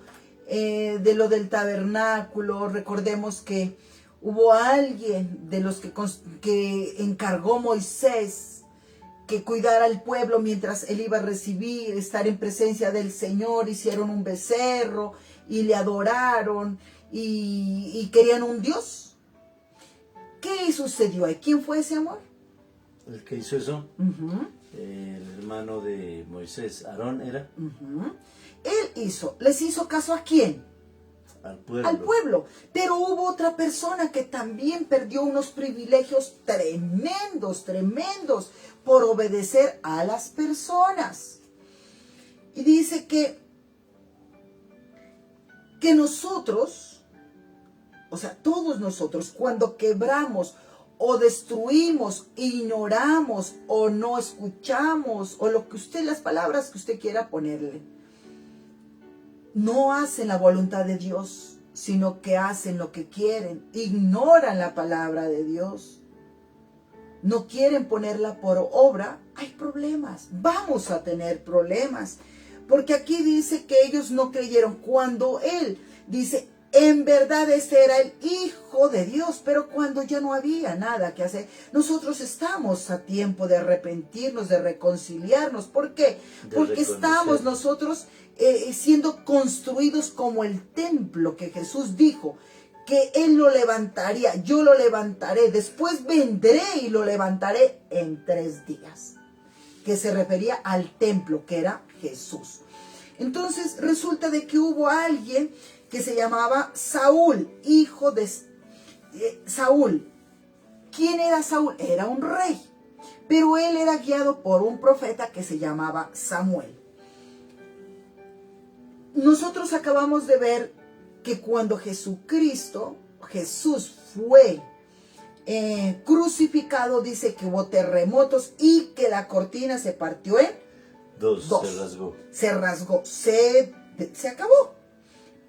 de lo del tabernáculo, recordemos que hubo alguien de los que encargó Moisés que cuidara al pueblo mientras él iba a recibir, estar en presencia del Señor. Hicieron un becerro y le adoraron y querían un Dios. ¿Qué sucedió ahí? ¿Quién fue ese amor? El que hizo eso, el hermano de Moisés, Aarón era. Él les hizo caso ¿a quién? Al pueblo. Al pueblo. Pero hubo otra persona que también perdió unos privilegios tremendos por obedecer a las personas. Y dice que nosotros, o sea, todos nosotros, cuando quebramos o destruimos, ignoramos o no escuchamos, o las palabras que usted quiera ponerle, no hacen la voluntad de Dios, sino que hacen lo que quieren, ignoran la palabra de Dios, no quieren ponerla por obra, hay problemas, vamos a tener problemas, porque aquí dice que ellos no creyeron cuando él dice, en verdad este era el Hijo de Dios, pero cuando ya no había nada que hacer, nosotros estamos a tiempo de arrepentirnos, de reconciliarnos. ¿Por qué? Porque estamos nosotros siendo construidos como el templo que Jesús dijo, que Él lo levantaría, yo lo levantaré, después vendré y lo levantaré en 3 días. Que se refería al templo, que era Jesús. Entonces resulta de que hubo alguien que se llamaba Saúl, hijo de Saúl. ¿Quién era Saúl? Era un rey, pero él era guiado por un profeta que se llamaba Samuel. Nosotros acabamos de ver que cuando Jesús fue crucificado, dice que hubo terremotos y que la cortina se partió en dos. Se rasgó, se acabó.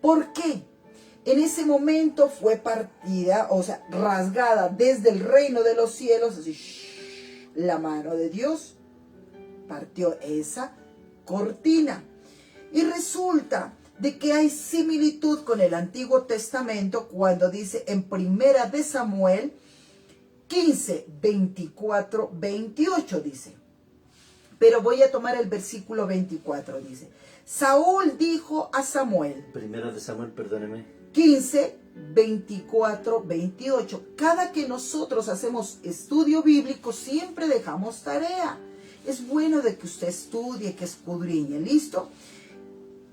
¿Por qué? En ese momento fue partida, o sea, rasgada desde el reino de los cielos, así, la mano de Dios partió esa cortina. Y resulta de que hay similitud con el Antiguo Testamento cuando dice en Primera de Samuel 15, 24, 28 dice. Pero voy a tomar el versículo 24, dice. Saúl dijo a Samuel. Primera de Samuel, perdóneme. 15, 24, 28. Cada que nosotros hacemos estudio bíblico, siempre dejamos tarea. Es bueno de que usted estudie, que escudriñe. ¿Listo?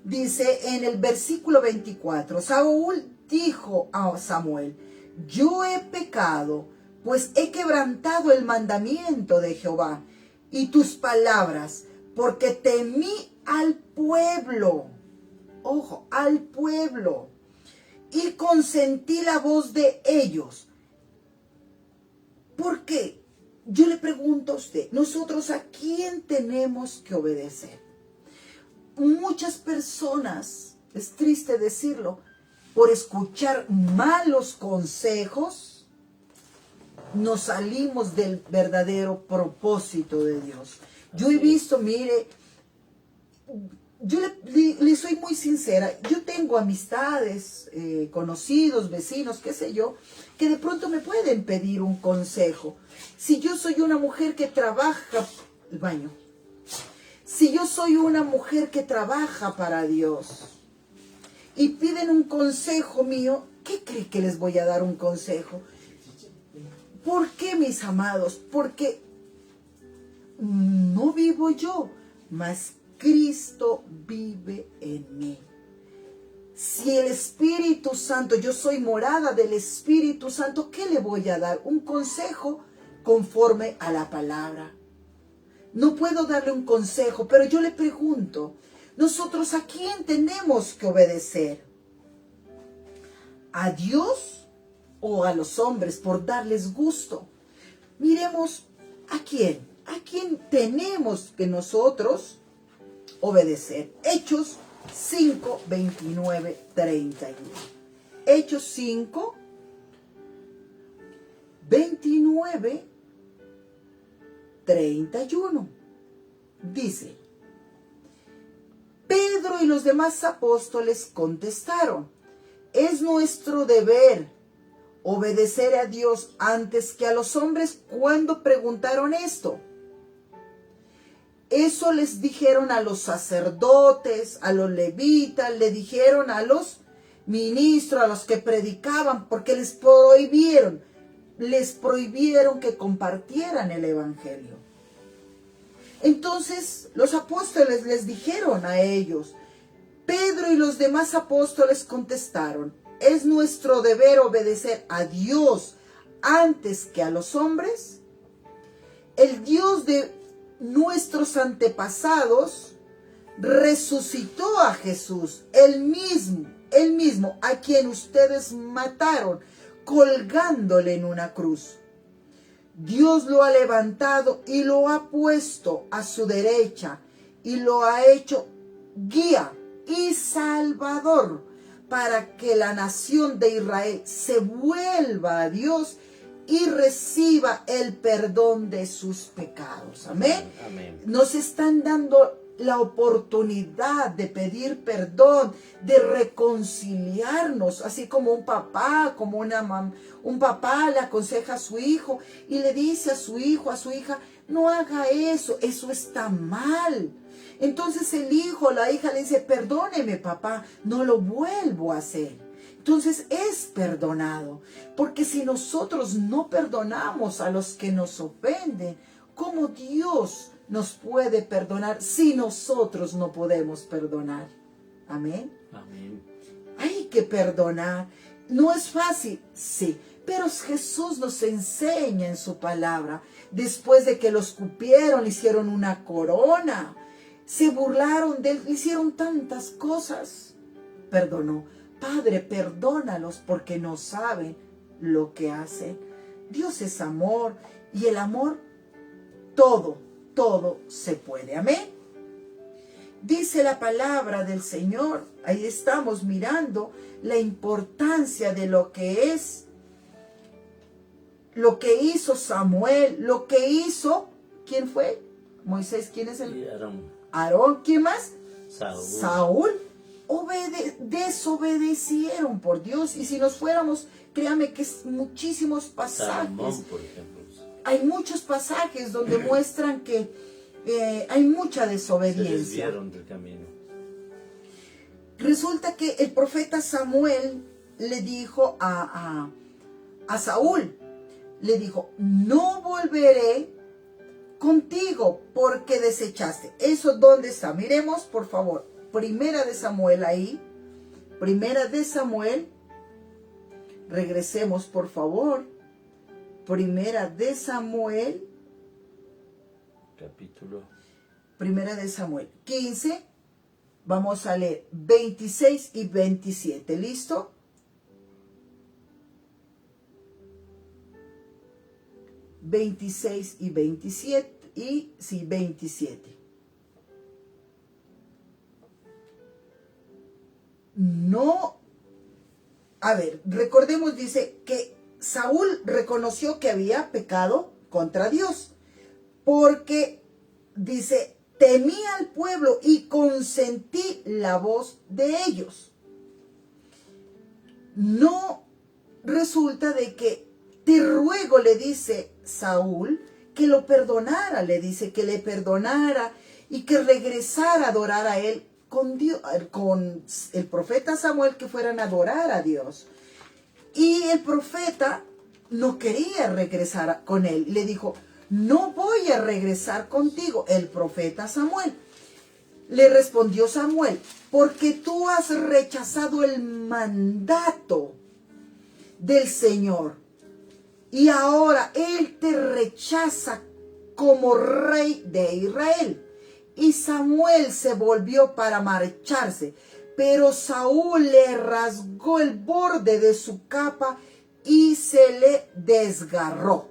Dice en el versículo 24, Saúl dijo a Samuel, yo he pecado pues he quebrantado el mandamiento de Jehová y tus palabras, porque temí al pueblo, ojo, al pueblo, y consentí la voz de ellos. ¿Por qué? Yo le pregunto a usted, nosotros a quién tenemos que obedecer. Muchas personas, es triste decirlo, por escuchar malos consejos, nos salimos del verdadero propósito de Dios. Yo he visto, mire, yo le soy muy sincera, yo tengo amistades, conocidos, vecinos, qué sé yo, que de pronto me pueden pedir un consejo. Si yo soy una mujer que trabaja, el baño, si yo soy una mujer que trabaja para Dios y piden un consejo mío, ¿qué cree que les voy a dar un consejo? ¿Por qué, mis amados? Porque no vivo yo, mas Cristo vive en mí. Si el Espíritu Santo, yo soy morada del Espíritu Santo, ¿qué le voy a dar? Un consejo conforme a la palabra. No puedo darle un consejo, pero yo le pregunto, ¿nosotros a quién tenemos que obedecer? ¿A Dios o a los hombres por darles gusto? Miremos a quién tenemos que nosotros obedecer. Hechos 5, 29, 31. Hechos 5, 29, 31. Dice, Pedro y los demás apóstoles contestaron, es nuestro deber obedecer a Dios antes que a los hombres. Cuando preguntaron esto, eso les dijeron a los sacerdotes, a los levitas, le dijeron a los ministros, a los que predicaban, porque les prohibieron que compartieran el evangelio. Entonces los apóstoles les dijeron a ellos, Pedro y los demás apóstoles contestaron, ¿es nuestro deber obedecer a Dios antes que a los hombres? El Dios de nuestros antepasados resucitó a Jesús, el mismo a quien ustedes mataron colgándole en una cruz. Dios lo ha levantado y lo ha puesto a su derecha y lo ha hecho guía y salvador para que la nación de Israel se vuelva a Dios y reciba el perdón de sus pecados. Amén. Amén. Nos están dando la oportunidad de pedir perdón, de reconciliarnos, así como un papá, como una mamá. Un papá le aconseja a su hijo y le dice a su hijo, a su hija, no haga eso, eso está mal. Entonces el hijo o la hija le dice, perdóneme papá, no lo vuelvo a hacer. Entonces es perdonado, porque si nosotros no perdonamos a los que nos ofenden, ¿cómo Dios nos puede perdonar si nosotros no podemos perdonar? Amén. Amén. Hay que perdonar. No es fácil, sí, pero Jesús nos enseña en su palabra. Después de que lo escupieron, le hicieron una corona, se burlaron de él, le hicieron tantas cosas, perdonó. Padre, perdónalos porque no saben lo que hacen. Dios es amor y el amor, todo se puede. Amén. Dice la palabra del Señor, ahí estamos mirando la importancia de lo que es, lo que hizo Samuel, lo que hizo, ¿quién fue? Moisés, ¿quién es el? Aarón, ¿quién más? Saúl. Desobedecieron por Dios. Y si nos fuéramos, créame que es muchísimos pasajes. Salomón, por ejemplo. Hay muchos pasajes donde muestran que hay mucha desobediencia. Se desviaron del camino. Resulta que el profeta Samuel le dijo a Saúl, le dijo, no volveré contigo porque desechaste. ¿Eso dónde está? Miremos, por favor. Primera de Samuel ahí. Primera de Samuel. Regresemos, por favor. Primera de Samuel. Capítulo. Primera de Samuel 15. Vamos a leer 26 y 27. ¿Listo? y 27. No, a ver, recordemos, dice que Saúl reconoció que había pecado contra Dios, porque dice, temía al pueblo y consentí la voz de ellos. No resulta de que te ruego, le dice Saúl, que lo perdonara, le dice que le perdonara y que regresara a adorar a él con Dios, con el profeta Samuel, que fueran a adorar a Dios. Y el profeta no quería regresar con él. Le dijo, no voy a regresar contigo, el profeta Samuel. Le respondió Samuel, porque tú has rechazado el mandato del Señor. Y ahora Él te rechaza como rey de Israel. Y Samuel se volvió para marcharse, pero Saúl le rasgó el borde de su capa y se le desgarró.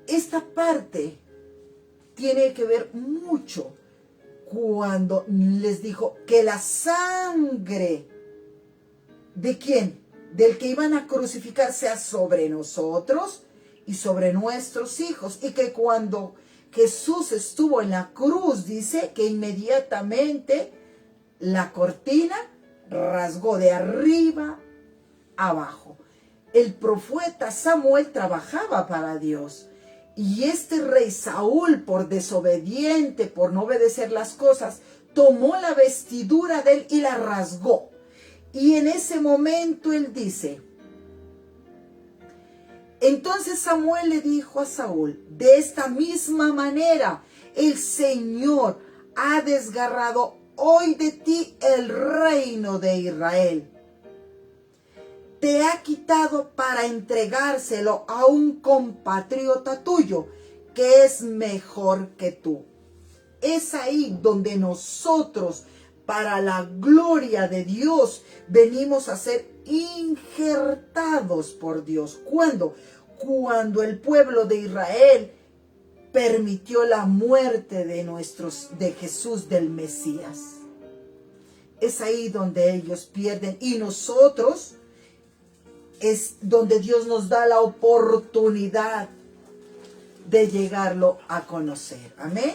Esta parte tiene que ver mucho cuando les dijo que la sangre ¿de quién? Del que iban a crucificar sea sobre nosotros y sobre nuestros hijos. Y que cuando Jesús estuvo en la cruz, dice que inmediatamente la cortina rasgó de arriba abajo. El profeta Samuel trabajaba para Dios. Y este rey Saúl, por desobediente, por no obedecer las cosas, tomó la vestidura de él y la rasgó. Y en ese momento él dice, entonces Samuel le dijo a Saúl, de esta misma manera el Señor ha desgarrado hoy de ti el reino de Israel. Te ha quitado para entregárselo a un compatriota tuyo que es mejor que tú. Es ahí donde nosotros, para la gloria de Dios, venimos a ser injertados por Dios. ¿Cuándo? Cuando el pueblo de Israel permitió la muerte de Jesús, del Mesías. Es ahí donde ellos pierden, y nosotros es donde Dios nos da la oportunidad de llegarlo a conocer. Amén.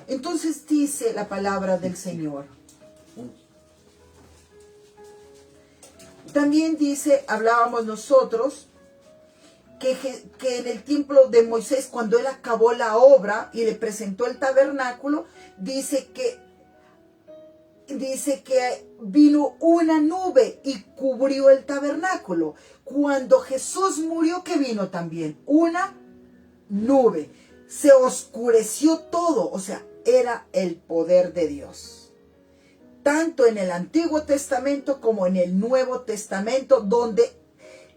Entonces dice la palabra del Señor. También dice, hablábamos nosotros, que en el tiempo de Moisés, cuando él acabó la obra y le presentó el tabernáculo, dice que vino una nube y cubrió el tabernáculo. Cuando Jesús murió, ¿qué vino también? Una nube. Se oscureció todo, o sea, era el poder de Dios. Tanto en el Antiguo Testamento como en el Nuevo Testamento, donde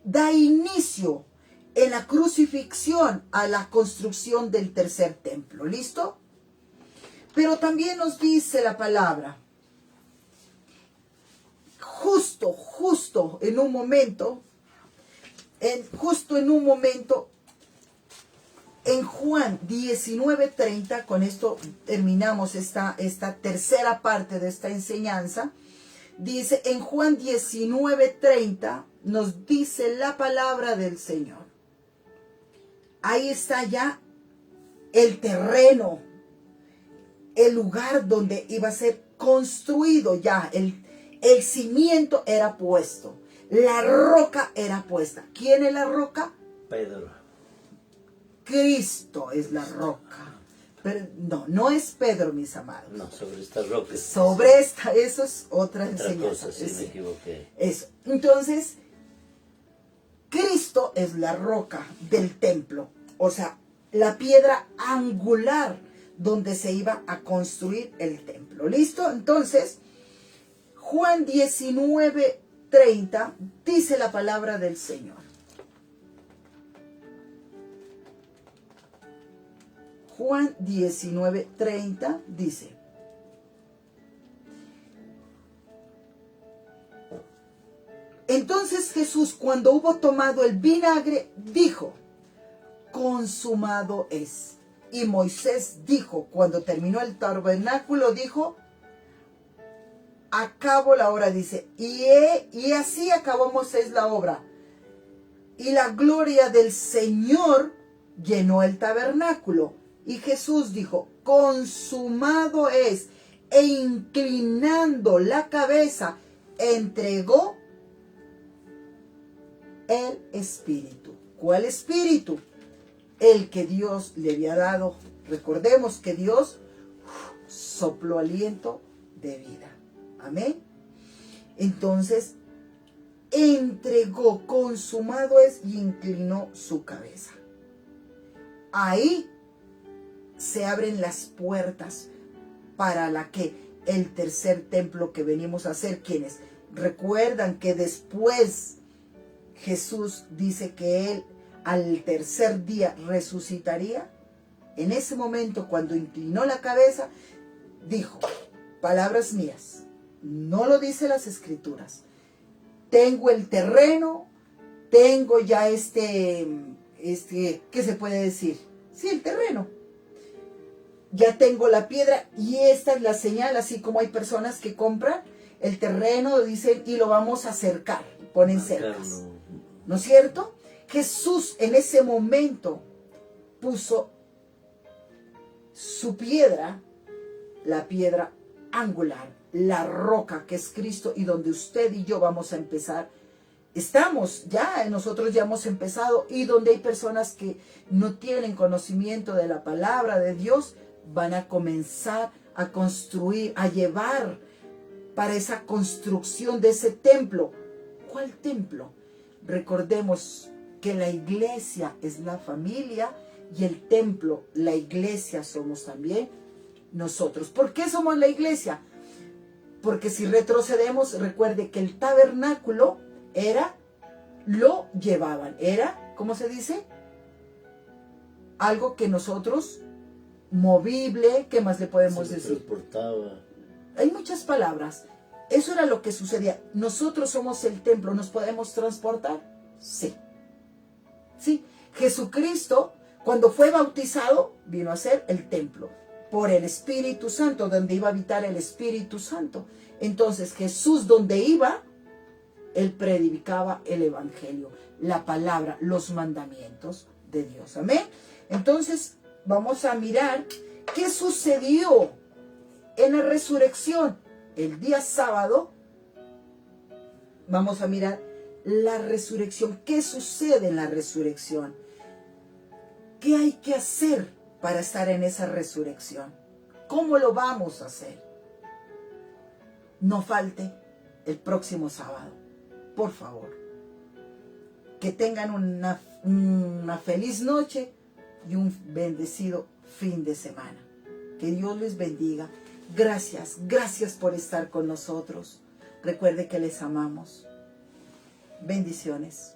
da inicio en la crucifixión a la construcción del tercer templo. ¿Listo? Pero también nos dice la palabra, justo en un momento, en Juan 19:30, con esto terminamos esta tercera parte de esta enseñanza. Dice, en Juan 19:30 nos dice la palabra del Señor. Ahí está ya el terreno, el lugar donde iba a ser construido ya, el cimiento era puesto, la roca era puesta. ¿Quién es la roca? Pedro. Cristo es la roca. Pero no es Pedro, mis amados. No, sobre esta roca. Sobre esta, eso es otra enseñanza. Cosa, sí, me equivoqué. Eso. Entonces, Cristo es la roca del templo. O sea, la piedra angular donde se iba a construir el templo. ¿Listo? Entonces, Juan 19:30 30 dice la palabra del Señor. Juan 19:30 dice: entonces Jesús, cuando hubo tomado el vinagre, dijo: consumado es. Y Moisés dijo, cuando terminó el tabernáculo, dijo: acabo la obra, dice. Y así acabó Moisés la obra. Y la gloria del Señor llenó el tabernáculo. Y Jesús dijo: consumado es. E inclinando la cabeza, entregó el Espíritu. ¿Cuál Espíritu? El que Dios le había dado. Recordemos que Dios sopló aliento de vida. Amén. Entonces, entregó, consumado es, y inclinó su cabeza. Ahí se abren las puertas para la que el tercer templo que venimos a hacer. Quienes recuerdan que después Jesús dice que Él al tercer día resucitaría. En ese momento, cuando inclinó la cabeza, dijo, palabras mías, no lo dice las Escrituras: tengo el terreno, tengo ya ¿qué se puede decir? Sí, el terreno. Ya tengo la piedra y esta es la señal, así como hay personas que compran el terreno, dicen, y lo vamos a cercar, ponen cercas. ¿No es cierto? Jesús en ese momento puso su piedra, la piedra angular, la roca que es Cristo, y donde usted y yo vamos a empezar. Nosotros ya hemos empezado, y donde hay personas que no tienen conocimiento de la palabra de Dios, van a comenzar a construir, a llevar para esa construcción de ese templo. ¿Cuál templo? Recordemos que la iglesia es la familia y el templo, la iglesia, somos también nosotros. ¿Por qué somos la iglesia? Porque si retrocedemos, recuerde que el tabernáculo lo llevaban, ¿cómo se dice? Algo que nosotros, movible, ¿qué más le podemos decir? Transportaba. Hay muchas palabras. Eso era lo que sucedía. Nosotros somos el templo. ¿Nos podemos transportar? Sí. Sí. Jesucristo, cuando fue bautizado, vino a ser el templo por el Espíritu Santo, donde iba a habitar el Espíritu Santo. Entonces Jesús, donde iba, Él predicaba el Evangelio, la palabra, los mandamientos de Dios. Amén. Entonces vamos a mirar qué sucedió en la resurrección. El día sábado vamos a mirar la resurrección. ¿Qué sucede en la resurrección? ¿Qué hay que hacer para estar en esa resurrección? ¿Cómo lo vamos a hacer? No falte el próximo sábado, por favor. Que tengan una feliz noche y un bendecido fin de semana. Que Dios les bendiga. Gracias por estar con nosotros. Recuerde que les amamos. Bendiciones.